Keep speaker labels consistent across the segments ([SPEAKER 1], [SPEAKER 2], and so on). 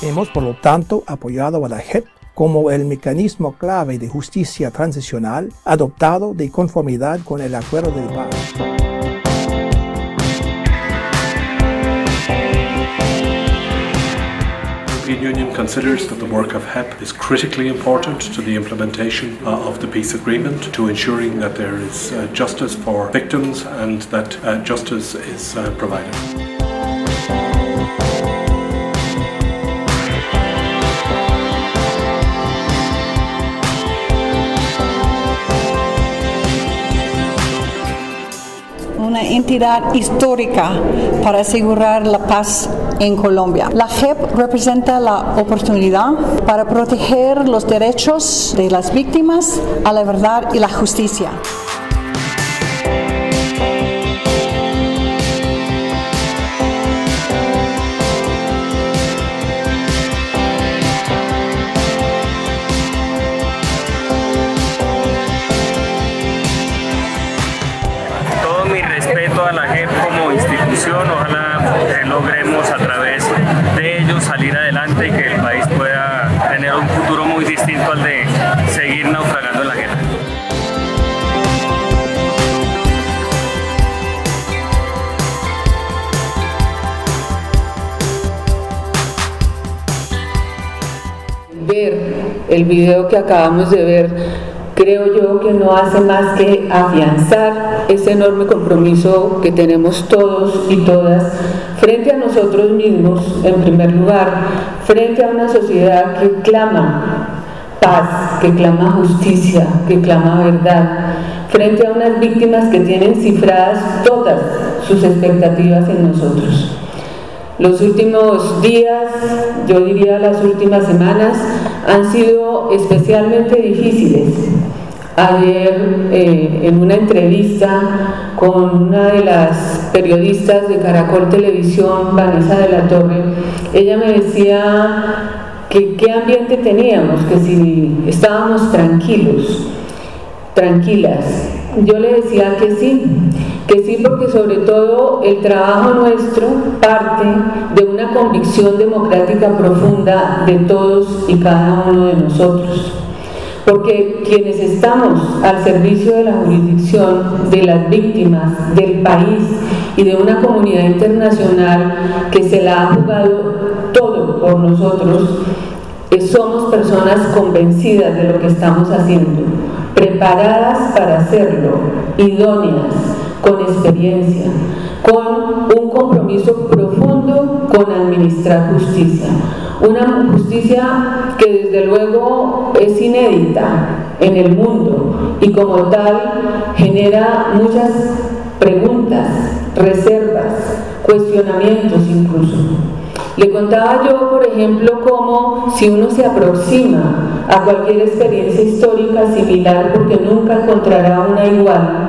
[SPEAKER 1] Hemos, por lo tanto, apoyado a la JEP como el mecanismo clave de justicia transicional adoptado de conformidad con el Acuerdo de Paz.
[SPEAKER 2] The European Union considers that the work of HEP is critically important to the implementation of the peace agreement, to ensuring that there is justice for victims and that justice is provided.
[SPEAKER 3] Una entidad histórica para asegurar la paz en Colombia. La JEP representa la oportunidad para proteger los derechos de las víctimas a la verdad y la justicia.
[SPEAKER 4] Mi respeto a la JEP como institución, ojalá logremos a través de ellos salir adelante y que el país pueda tener un futuro muy distinto al de seguir naufragando en la guerra.
[SPEAKER 5] Ver el video que acabamos de ver, creo yo que no hace más que afianzar ese enorme compromiso que tenemos todos y todas frente a nosotros mismos, en primer lugar, frente a una sociedad que clama paz, que clama justicia, que clama verdad, frente a unas víctimas que tienen cifradas todas sus expectativas en nosotros. Los últimos días, yo diría las últimas semanas, han sido especialmente difíciles. Ayer, en una entrevista con una de las periodistas de Caracol Televisión, Vanessa de la Torre, ella me decía que qué ambiente teníamos, que si estábamos tranquilos, tranquilas. Yo le decía que sí, porque sobre todo el trabajo nuestro parte de una convicción democrática profunda de todos y cada uno de nosotros. Porque quienes estamos al servicio de la jurisdicción, de las víctimas, del país y de una comunidad internacional que se la ha jugado todo por nosotros, somos personas convencidas de lo que estamos haciendo, preparadas para hacerlo, idóneas, con experiencia, con un compromiso profundo con administrar justicia. Una justicia que desde luego es inédita en el mundo y como tal genera muchas preguntas, reservas, cuestionamientos incluso. Le contaba yo, por ejemplo, cómo si uno se aproxima a cualquier experiencia histórica similar, porque nunca encontrará una igual,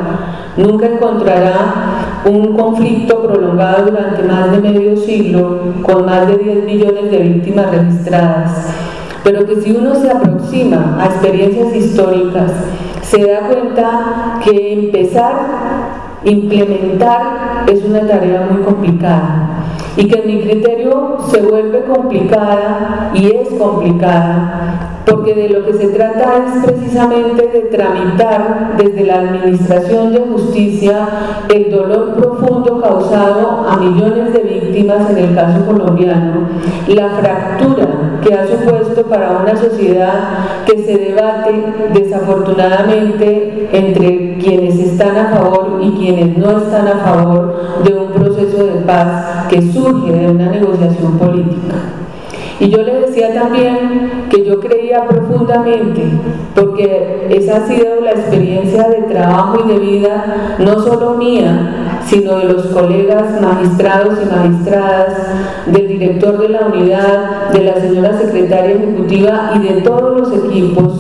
[SPEAKER 5] nunca encontrará un conflicto prolongado durante más de medio siglo, con más de 10 millones de víctimas registradas, pero que si uno se aproxima a experiencias históricas, se da cuenta que implementar es una tarea muy complicada y que en mi criterio se vuelve complicada y es complicada porque de lo que se trata es precisamente de tramitar desde la administración de justicia el dolor profundo causado a millones de víctimas en el caso colombiano, la fractura que ha supuesto para una sociedad que se debate desafortunadamente entre quienes están a favor y quienes no están a favor de un proceso de paz que surge de una negociación política. Y yo le decía también que yo creía profundamente, porque esa ha sido la experiencia de trabajo y de vida, no solo mía, sino de los colegas magistrados y magistradas, del director de la unidad, de la señora secretaria ejecutiva y de todos los equipos.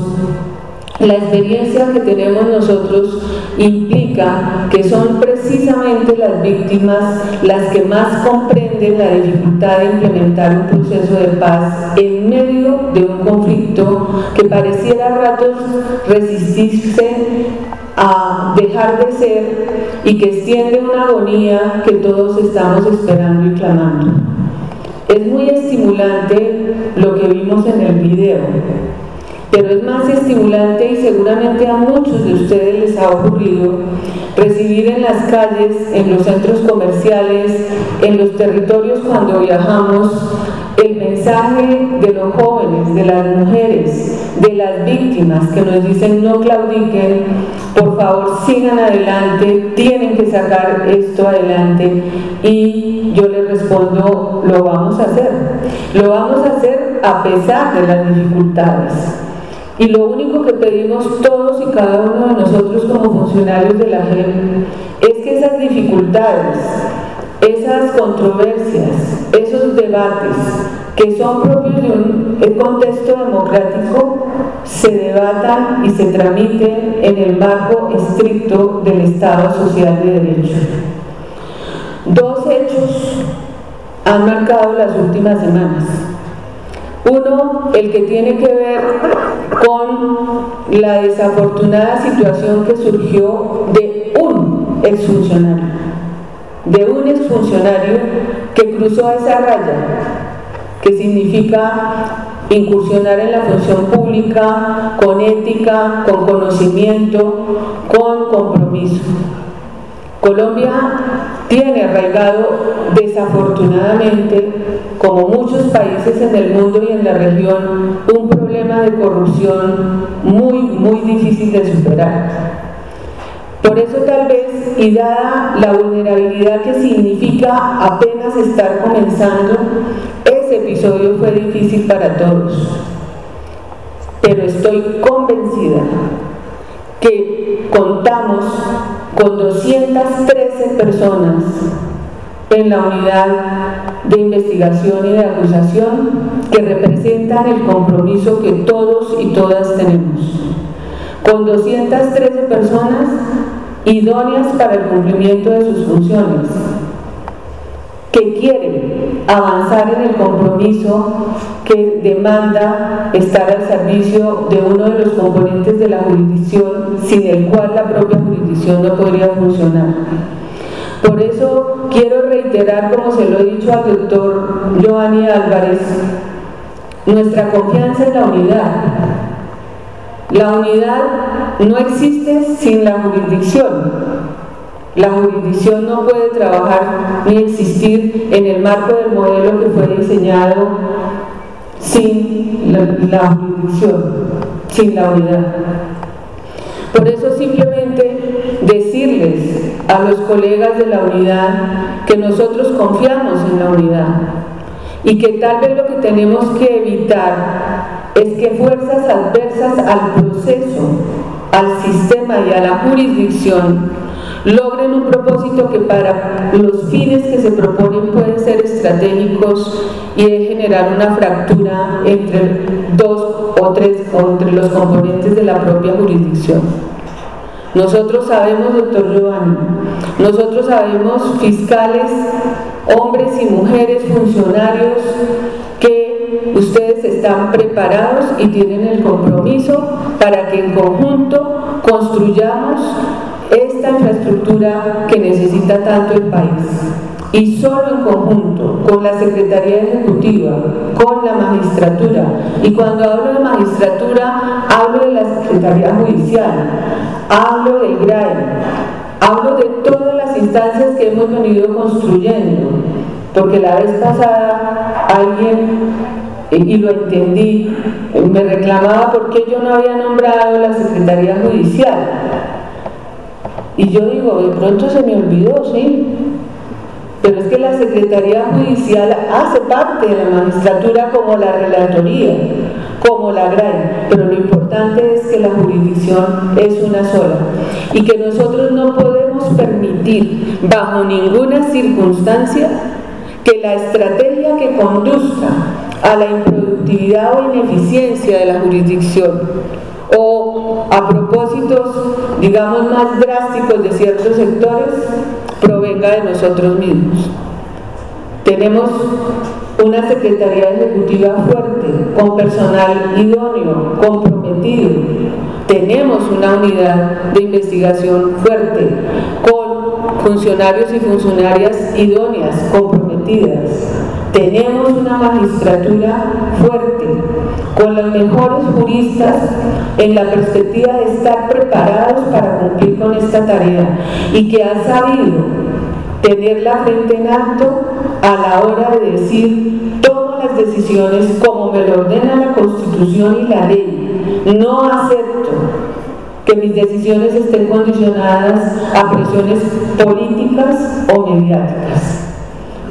[SPEAKER 5] La experiencia que tenemos nosotros implica que son precisamente las víctimas las que más comprenden la dificultad de implementar un proceso de paz en medio de un conflicto que pareciera a ratos resistirse a dejar de ser y que extiende una agonía que todos estamos esperando y clamando. Es muy estimulante lo que vimos en el video, pero es más estimulante y seguramente a muchos de ustedes les ha ocurrido recibir en las calles, en los centros comerciales, en los territorios cuando viajamos, el mensaje de los jóvenes, de las mujeres, de las víctimas que nos dicen no claudiquen, por favor sigan adelante, tienen que sacar esto adelante, y yo les respondo, lo vamos a hacer. Lo vamos a hacer a pesar de las dificultades. Y lo único que pedimos todos y cada uno de nosotros como funcionarios de la JEP es que esas dificultades, esas controversias, esos debates que son propios de un contexto democrático se debatan y se tramiten en el marco estricto del Estado Social de Derecho. Dos hechos han marcado las últimas semanas. Uno, el que tiene que ver con la desafortunada situación que surgió de un exfuncionario que cruzó esa raya, que significa incursionar en la función pública con ética, con conocimiento, con compromiso. Colombia tiene arraigado, desafortunadamente, como muchos países en el mundo y en la región, un problema de corrupción muy difícil de superar. Por eso tal vez, y dada la vulnerabilidad que significa apenas estar comenzando, ese episodio fue difícil para todos. Pero estoy convencida que contamos con 213 personas en la unidad de investigación y de acusación que representan el compromiso que todos y todas tenemos. Con 213 personas idóneas para el cumplimiento de sus funciones, que quieren avanzar en el compromiso que demanda estar al servicio de uno de los componentes de la jurisdicción, sin el cual la propia jurisdicción no podría funcionar. Por eso quiero reiterar, como se lo he dicho al doctor Giovanni Álvarez, nuestra confianza en la unidad. La unidad no existe sin la jurisdicción. La jurisdicción no puede trabajar ni existir en el marco del modelo que fue diseñado sin la jurisdicción, sin la unidad. Por eso simplemente decirles a los colegas de la unidad que nosotros confiamos en la unidad y que tal vez lo que tenemos que evitar es que fuerzas adversas al proceso, al sistema y a la jurisdicción logren un propósito que para los fines que se proponen pueden ser estratégicos y de generar una fractura entre dos o tres o entre los componentes de la propia jurisdicción. Nosotros sabemos, doctor Giovanni, nosotros sabemos, fiscales, hombres y mujeres, funcionarios, que ustedes están preparados y tienen el compromiso para que en conjunto construyamos esta infraestructura que necesita tanto el país. Y solo en conjunto, con la Secretaría Ejecutiva, con la magistratura, y cuando hablo de magistratura, hablo de la Secretaría Judicial, hablo del GRAE, hablo de todas las instancias que hemos venido construyendo, porque la vez pasada alguien, y lo entendí, me reclamaba por qué yo no había nombrado la Secretaría Judicial. Y yo digo, de pronto se me olvidó, ¿sí? Pero es que la Secretaría Judicial hace parte de la magistratura como la relatoría, como la GRAE, pero lo importante es que la jurisdicción es una sola y que nosotros no podemos permitir bajo ninguna circunstancia que la estrategia que conduzca a la improductividad o ineficiencia de la jurisdicción o a propósitos, digamos, más drásticos de ciertos sectores provenga de nosotros mismos. Tenemos una Secretaría Ejecutiva fuerte, con personal idóneo, comprometido. Tenemos una unidad de investigación fuerte, con funcionarios y funcionarias idóneas, comprometidas. Tenemos una magistratura fuerte, con los mejores juristas en la perspectiva de estar preparados para cumplir con esta tarea y que han sabido tener la frente en alto a la hora de decir: tomo las decisiones como me lo ordena la Constitución y la ley, no acepto que mis decisiones estén condicionadas a presiones políticas o mediáticas.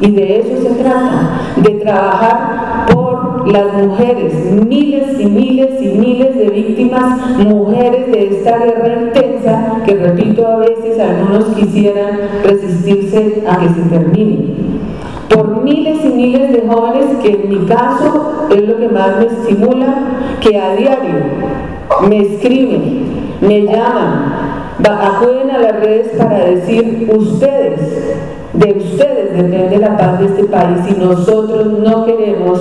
[SPEAKER 5] Y de eso se trata, de trabajar por las mujeres, miles y miles y miles de víctimas, mujeres de esta guerra intensa que, repito, a veces algunos quisieran resistirse a que se termine. Por miles y miles de jóvenes que en mi caso es lo que más me estimula, que a diario me escriben, me llaman, acuden a las redes para decir: de ustedes depende la paz de este país y nosotros no queremos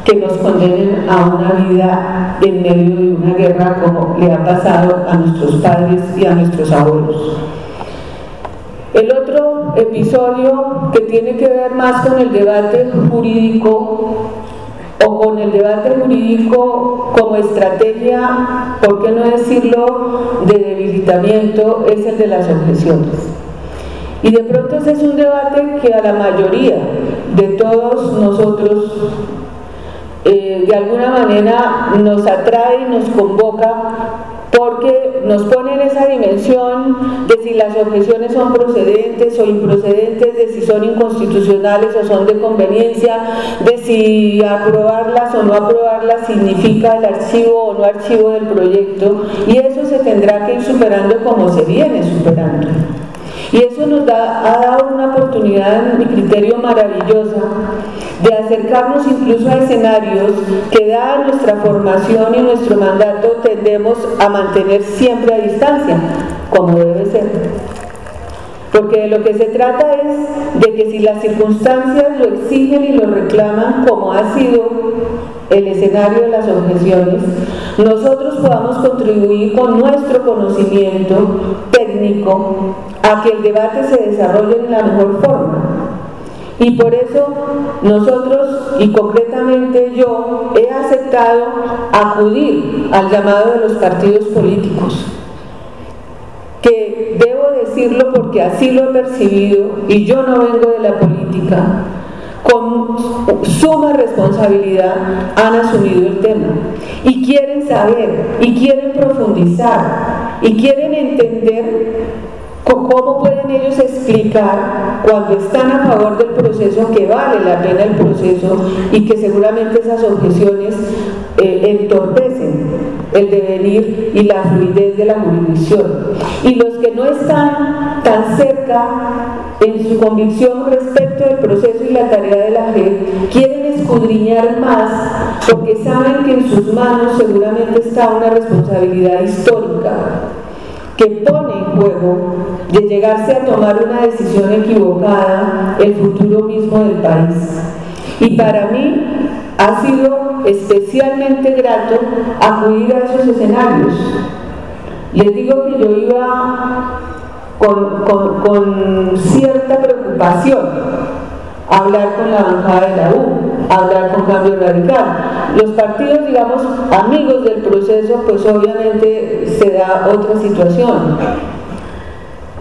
[SPEAKER 5] que nos condenen a una vida en medio de una guerra como le ha pasado a nuestros padres y a nuestros abuelos. El otro episodio que tiene que ver más con el debate jurídico o con el debate jurídico como estrategia, ¿por qué no decirlo?, de debilitamiento, es el de las objeciones. Y de pronto ese es un debate que a la mayoría de todos nosotros de alguna manera nos atrae y nos convoca, porque nos pone en esa dimensión de si las objeciones son procedentes o improcedentes, de si son inconstitucionales o son de conveniencia, de si aprobarlas o no aprobarlas significa el archivo o no archivo del proyecto, y eso se tendrá que ir superando como se viene superando. Y eso nos ha dado una oportunidad, en mi criterio, maravillosa de acercarnos incluso a escenarios que, dada nuestra formación y nuestro mandato, tendemos a mantener siempre a distancia, como debe ser. Porque de lo que se trata es de que si las circunstancias lo exigen y lo reclaman, como ha sido el escenario de las objeciones, nosotros podamos contribuir con nuestro conocimiento técnico a que el debate se desarrolle en la mejor forma. Y por eso nosotros, y concretamente yo, he aceptado acudir al llamado de los partidos políticos, que debo decirlo porque así lo he percibido, y yo no vengo de la política, con suma responsabilidad han asumido el tema y quieren saber y quieren profundizar y quieren entender cómo pueden ellos explicar, cuando están a favor del proceso, que vale la pena el proceso y que seguramente esas objeciones entorpecen el devenir y la fluidez de la jurisdicción. Y los que no están tan cerca en su convicción respecto del proceso y la tarea de la JEP quieren escudriñar más, porque saben que en sus manos seguramente está una responsabilidad histórica que pone en juego, de llegarse a tomar una decisión equivocada, el futuro mismo del país. Y para mí ha sido especialmente grato acudir a esos escenarios. Les digo que yo iba con cierta preocupación a hablar con la bancada de la U, a hablar con Cambio Radical. Los partidos, digamos, amigos del proceso, pues obviamente se da otra situación.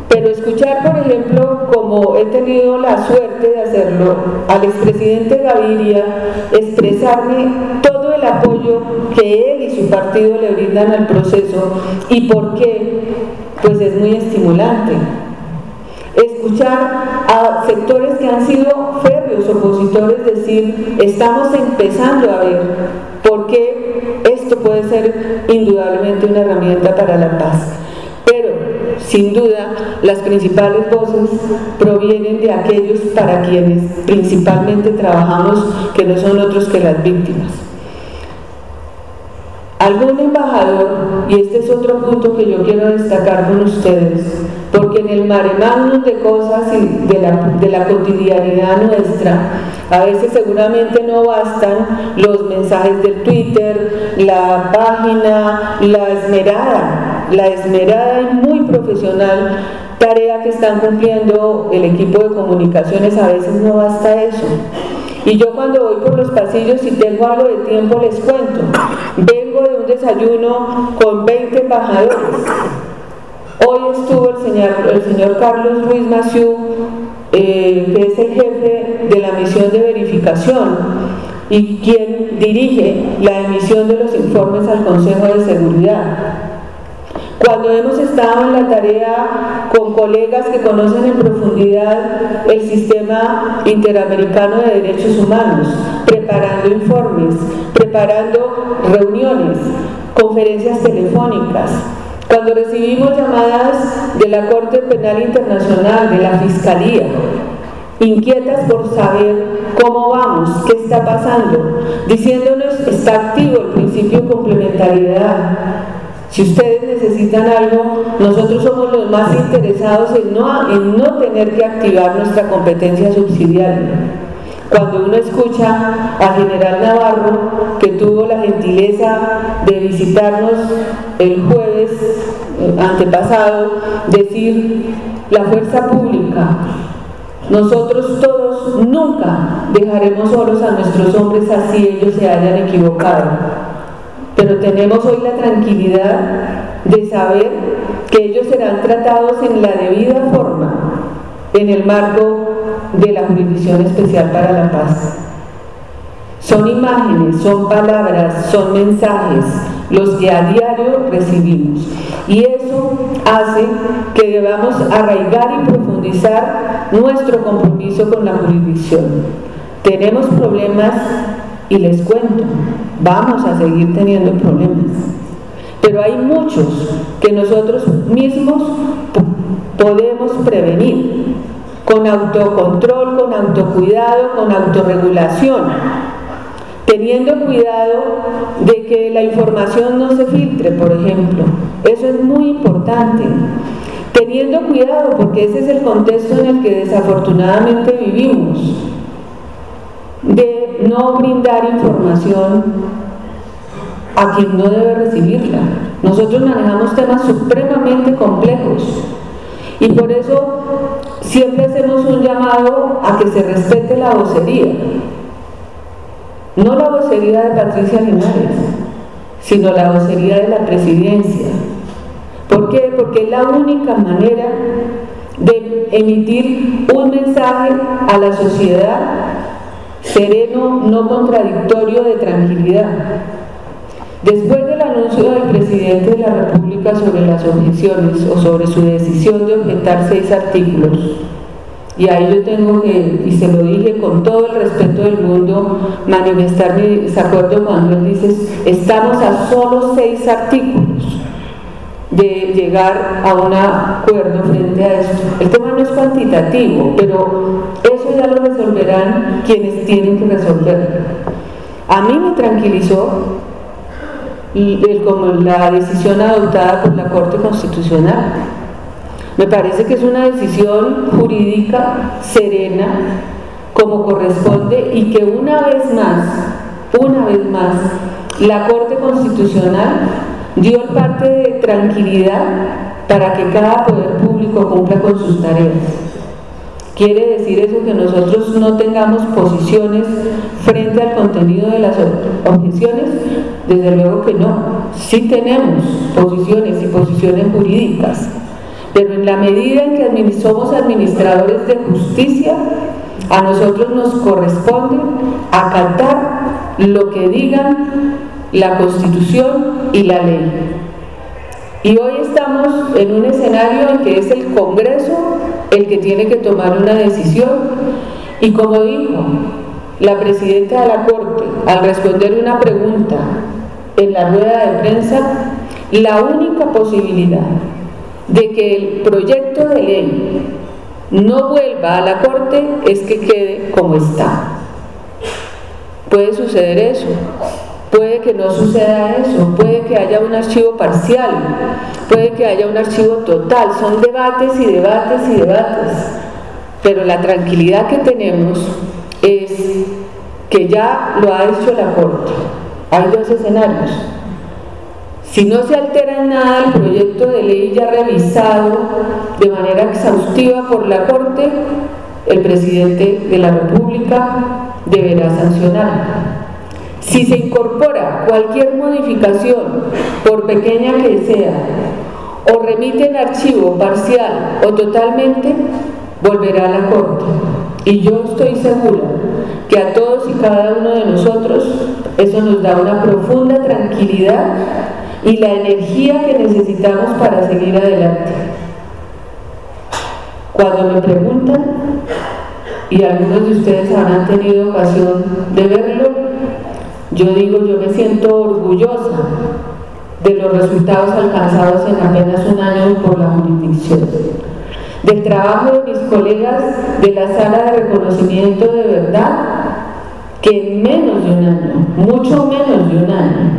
[SPEAKER 5] Pero escuchar, por ejemplo, como he tenido la suerte de hacerlo, al expresidente Gaviria expresarme todo el apoyo que él y su partido le brindan al proceso y por qué, pues es muy estimulante. Escuchar a sectores que han sido férreos opositores decir: estamos empezando a ver por qué esto puede ser indudablemente una herramienta para la paz. Pero, sin duda, las principales voces provienen de aquellos para quienes principalmente trabajamos, que no son otros que las víctimas. Algún embajador, y este es otro punto que yo quiero destacar con ustedes, porque en el mare magnum de cosas y de la cotidianidad nuestra, a veces seguramente no bastan los mensajes del Twitter, la página, la esmerada y muy profesional tarea que están cumpliendo el equipo de comunicaciones, a veces no basta eso. Y yo cuando voy por los pasillos, si tengo algo de tiempo, les cuento. Vengo de un desayuno con 20 embajadores. Hoy estuvo el señor Carlos Ruiz Massieu, que es el jefe de la misión de verificación y quien dirige la emisión de los informes al Consejo de Seguridad. Cuando hemos estado en la tarea con colegas que conocen en profundidad el sistema interamericano de derechos humanos, preparando informes, preparando reuniones, conferencias telefónicas, cuando recibimos llamadas de la Corte Penal Internacional, de la Fiscalía, inquietas por saber cómo vamos, qué está pasando, diciéndonos está activo el principio de complementariedad. Si ustedes necesitan algo, nosotros somos los más interesados en no tener que activar nuestra competencia subsidiaria. Cuando uno escucha al general Navarro, que tuvo la gentileza de visitarnos el jueves antepasado, decir, la fuerza pública, nosotros todos nunca dejaremos solos a nuestros hombres así ellos se hayan equivocado. Pero tenemos hoy la tranquilidad de saber que ellos serán tratados en la debida forma en el marco de la Jurisdicción Especial para la Paz. Son imágenes, son palabras, son mensajes los que a diario recibimos. Y eso hace que debamos arraigar y profundizar nuestro compromiso con la jurisdicción. Tenemos problemas y les cuento, vamos a seguir teniendo problemas. Pero hay muchos que nosotros mismos podemos prevenir con autocontrol, con autocuidado, con autorregulación, teniendo cuidado de que la información no se filtre, por ejemplo. Eso es muy importante. Teniendo cuidado, porque ese es el contexto en el que desafortunadamente vivimos, de no brindar información a quien no debe recibirla. Nosotros manejamos temas supremamente complejos y por eso siempre hacemos un llamado a que se respete la vocería. No la vocería de Patricia Linares, sino la vocería de la presidencia. ¿Por qué? Porque es la única manera de emitir un mensaje a la sociedad sereno, no contradictorio, de tranquilidad. Después del anuncio del presidente de la República sobre las objeciones o sobre su decisión de objetar 6 artículos, y ahí yo tengo que, y se lo dije con todo el respeto del mundo, manifestar mi desacuerdo cuando él dice, estamos a solo 6 artículos de llegar a un acuerdo frente a esto. El tema no es cuantitativo, pero eso ya lo resolverán quienes tienen que resolverlo. A mí me tranquilizó como la decisión adoptada por la Corte Constitucional. Me parece que es una decisión jurídica serena, como corresponde, y que una vez más, la Corte Constitucional dio parte de tranquilidad para que cada poder público cumpla con sus tareas. ¿Quiere decir eso que nosotros no tengamos posiciones frente al contenido de las objeciones? Desde luego que no. Sí tenemos posiciones y posiciones jurídicas, pero en la medida en que somos administradores de justicia, a nosotros nos corresponde acatar lo que digan la Constitución y la ley. Y hoy estamos en un escenario en que es el Congreso el que tiene que tomar una decisión, y como dijo la presidenta de la Corte al responder una pregunta en la rueda de prensa, la única posibilidad de que el proyecto de ley no vuelva a la Corte es que quede como está. Puede suceder eso, puede que no suceda eso, puede que haya un archivo parcial, puede que haya un archivo total, son debates y debates y debates, pero la tranquilidad que tenemos es que ya lo ha hecho la Corte. Hay 2 escenarios. Si no se altera en nada el proyecto de ley ya revisado de manera exhaustiva por la Corte, el presidente de la República deberá sancionar. Si se incorpora cualquier modificación, por pequeña que sea, o remite en archivo parcial o totalmente, volverá a la Corte. Y yo estoy segura que a todos y cada uno de nosotros eso nos da una profunda tranquilidad y la energía que necesitamos para seguir adelante. Cuando me preguntan, y algunos de ustedes habrán tenido ocasión de verlo, yo digo, yo me siento orgullosa de los resultados alcanzados en apenas un año por la jurisdicción, del trabajo de mis colegas de la Sala de Reconocimiento de Verdad, que en menos de un año, mucho menos de un año,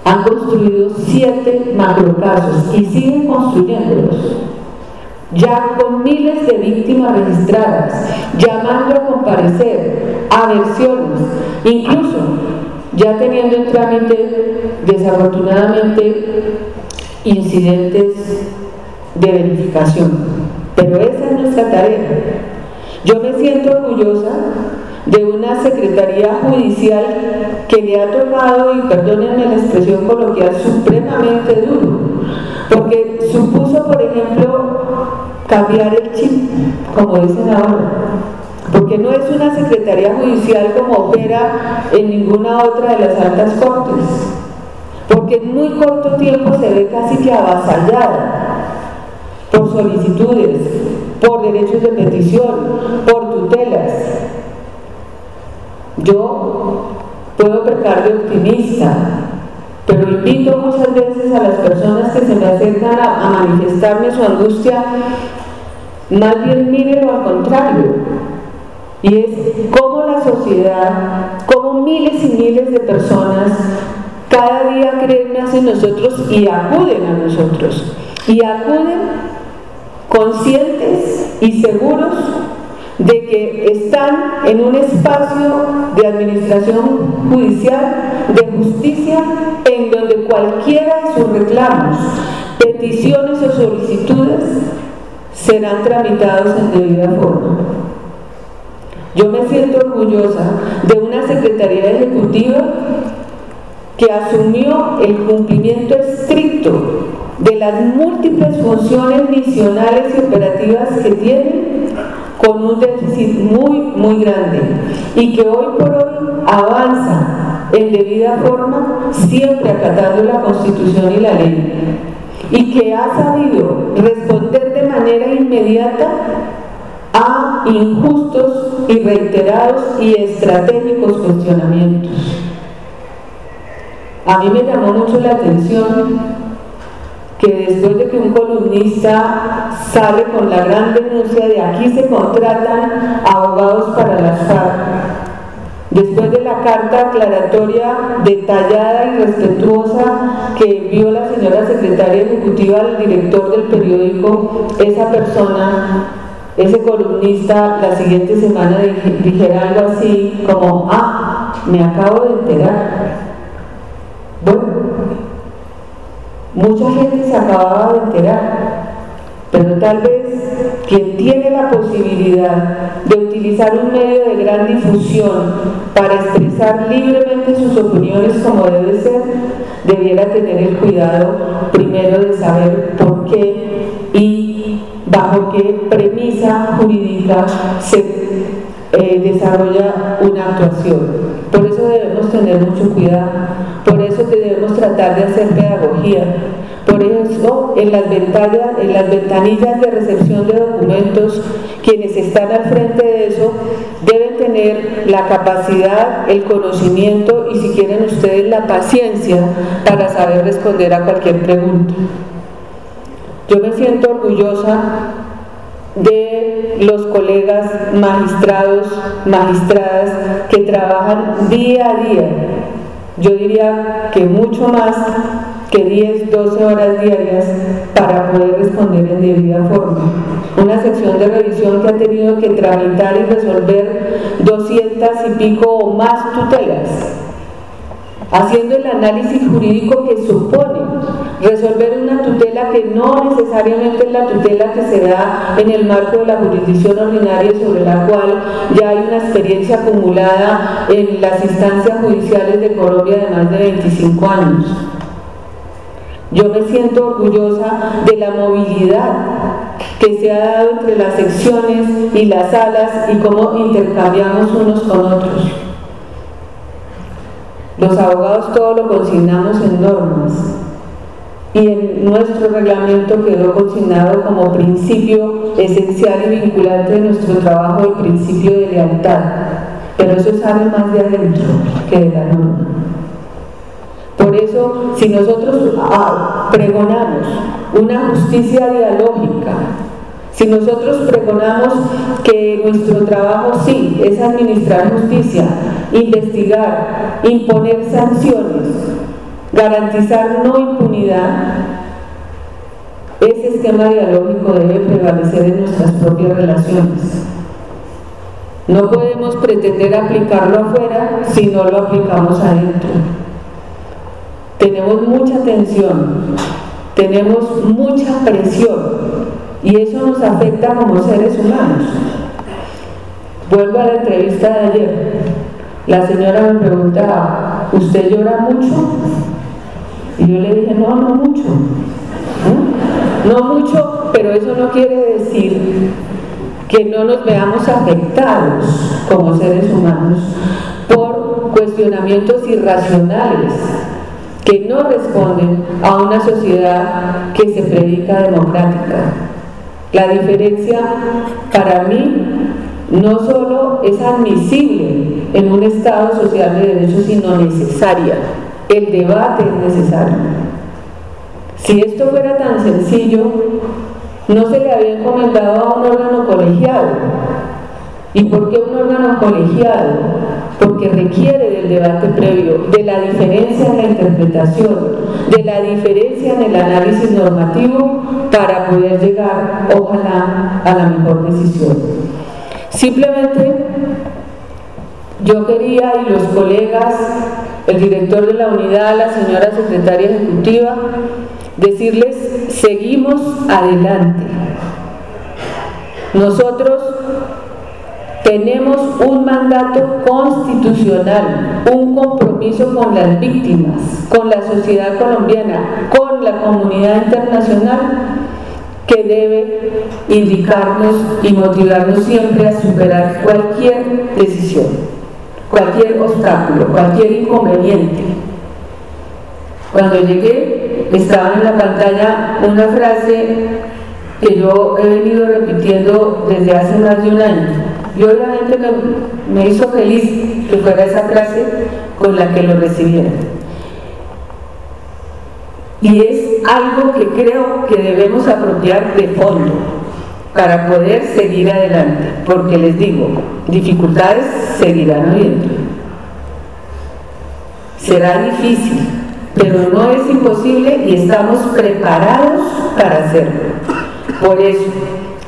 [SPEAKER 5] han construido 7 macrocasos y siguen construyéndolos, ya con miles de víctimas registradas, llamando a comparecer, a versiones, incluso ya teniendo en trámite, desafortunadamente, incidentes de verificación. Pero esa es nuestra tarea. Yo me siento orgullosa de una Secretaría Judicial que le ha tocado, y perdónenme la expresión coloquial, supremamente duro, porque supuso, por ejemplo, cambiar el chip, como dicen ahora, porque no es una Secretaría Judicial como opera en ninguna otra de las altas cortes, porque en muy corto tiempo se ve casi que avasallada por solicitudes, por derechos de petición, por tutelas. Yo puedo pecar de optimista, pero invito muchas veces a las personas que se me acercan a manifestarme su angustia, más bien mírenlo al contrario, y es cómo la sociedad, cómo miles y miles de personas cada día creen más en nosotros y acuden a nosotros, y acuden conscientes y seguros de que están en un espacio de administración judicial, de justicia, en donde cualquiera de sus reclamos, peticiones o solicitudes serán tramitados en debida forma. Yo me siento orgullosa de una Secretaría Ejecutiva que asumió el cumplimiento estricto de las múltiples funciones misionales y operativas que tienen, con un déficit muy grande, y que hoy por hoy avanza en debida forma, siempre acatando la Constitución y la ley, y que ha sabido responder de manera inmediata a injustos y reiterados y estratégicos cuestionamientos. A mí me llamó mucho la atención que después de que un columnista sale con la gran denuncia de aquí se contratan abogados para las FARC, después de la carta aclaratoria detallada y respetuosa que envió la señora secretaria ejecutiva al director del periódico, esa persona, ese columnista, la siguiente semana dijera algo así como: me acabo de enterar. Bueno, mucha gente se acababa de enterar, pero tal vez quien tiene la posibilidad de utilizar un medio de gran difusión para expresar libremente sus opiniones como debe ser, debiera tener el cuidado primero de saber por qué y bajo qué premisa jurídica se desarrolla una actuación. Por eso debemos tener mucho cuidado, por eso que debemos tratar de hacer pedagogía, por eso en las ventanillas de recepción de documentos, quienes están al frente de eso deben tener la capacidad, el conocimiento y, si quieren ustedes, la paciencia para saber responder a cualquier pregunta. Yo me siento orgullosa de los colegas magistrados, magistradas que trabajan día a día, yo diría que mucho más que 10, 12 horas diarias para poder responder en debida forma. Una sección de revisión que ha tenido que tramitar y resolver 200 y pico o más tutelas. haciendo el análisis jurídico que supone resolver una tutela que no necesariamente es la tutela que se da en el marco de la jurisdicción ordinaria, sobre la cual ya hay una experiencia acumulada en las instancias judiciales de Colombia de más de 25 años. Yo me siento orgullosa de la movilidad que se ha dado entre las secciones y las salas y cómo intercambiamos unos con otros. Los abogados todo lo consignamos en normas y en nuestro reglamento quedó consignado como principio esencial y vinculante de nuestro trabajo el principio de lealtad, pero eso sale más de adentro que de la norma. Por eso, si nosotros pregonamos una justicia dialógica, si nosotros pregonamos que nuestro trabajo sí es administrar justicia, investigar, imponer sanciones, garantizar no impunidad, ese esquema dialógico debe prevalecer en nuestras propias relaciones. No podemos pretender aplicarlo afuera si no lo aplicamos adentro. Tenemos mucha tensión, tenemos mucha presión y eso nos afecta como seres humanos. Vuelvo a la entrevista de ayer. La señora me preguntaba, ¿usted llora mucho? Y yo le dije, no, no mucho. No mucho, pero eso no quiere decir que no nos veamos afectados como seres humanos por cuestionamientos irracionales que no responden a una sociedad que se predica democrática. La diferencia para mí no solo es admisible en un Estado social de derecho, sino necesaria. El debate es necesario. Si esto fuera tan sencillo, no se le había encomendado a un órgano colegiado. ¿Y por qué un órgano colegiado? Porque requiere del debate previo, de la diferencia en la interpretación, de la diferencia en el análisis normativo para poder llegar, ojalá, a la mejor decisión. Simplemente yo quería, y los colegas, el director de la unidad, la señora secretaria ejecutiva, decirles, seguimos adelante. Nosotros tenemos un mandato constitucional, un compromiso con las víctimas, con la sociedad colombiana, con la comunidad internacional, que debe indicarnos y motivarnos siempre a superar cualquier decisión, cualquier obstáculo, cualquier inconveniente. Cuando llegué, estaba en la pantalla una frase que yo he venido repitiendo desde hace más de un año. Y obviamente me hizo feliz que fuera esa frase con la que lo recibieran. Y es algo que creo que debemos apropiar de fondo para poder seguir adelante, porque les digo, dificultades seguirán habiendo. Será difícil, pero no es imposible y estamos preparados para hacerlo. Por eso,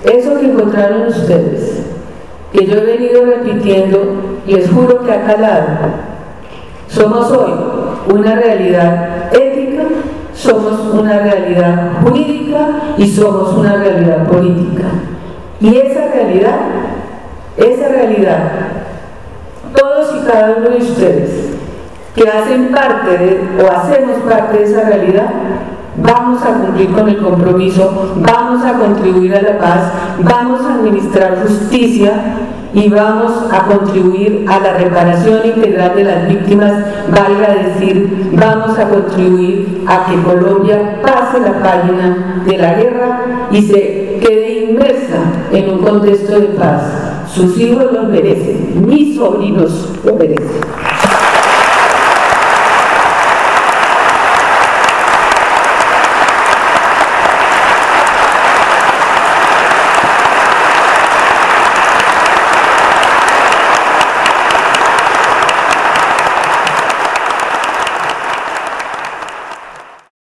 [SPEAKER 5] eso que encontraron ustedes, que yo he venido repitiendo, les juro que ha calado. Somos hoy una realidad ética, somos una realidad jurídica y somos una realidad política. Y esa realidad, todos y cada uno de ustedes que hacen parte de, o hacemos parte de esa realidad, vamos a cumplir con el compromiso, vamos a contribuir a la paz, vamos a administrar justicia y vamos a contribuir a la reparación integral de las víctimas, valga decir, vamos a contribuir a que Colombia pase la página de la guerra y se quede inmersa en un contexto de paz. Sus hijos lo merecen, mis sobrinos lo merecen.